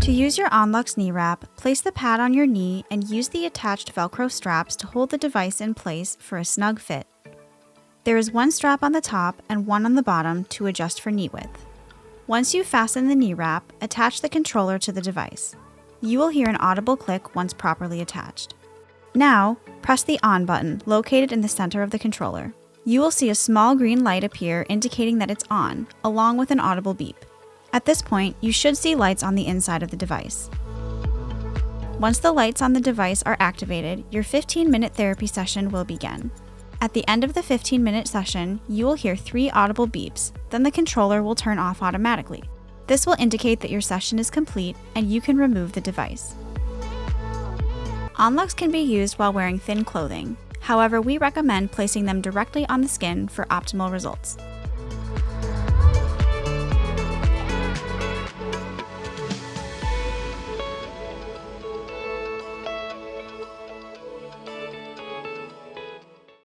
To use your OnLux knee wrap, place the pad on your knee and use the attached Velcro straps to hold the device in place for a snug fit. There is one strap on the top and one on the bottom to adjust for knee width. Once you fasten the knee wrap, attach the controller to the device. You will hear an audible click once properly attached. Now, press the On button located in the center of the controller. You will see a small green light appear indicating that it's on, along with an audible beep. At this point, you should see lights on the inside of the device. Once the lights on the device are activated, your 15-minute therapy session will begin. At the end of the 15-minute session, you will hear 3 audible beeps, then the controller will turn off automatically. This will indicate that your session is complete and you can remove the device. OnLux can be used while wearing thin clothing. However, we recommend placing them directly on the skin for optimal results.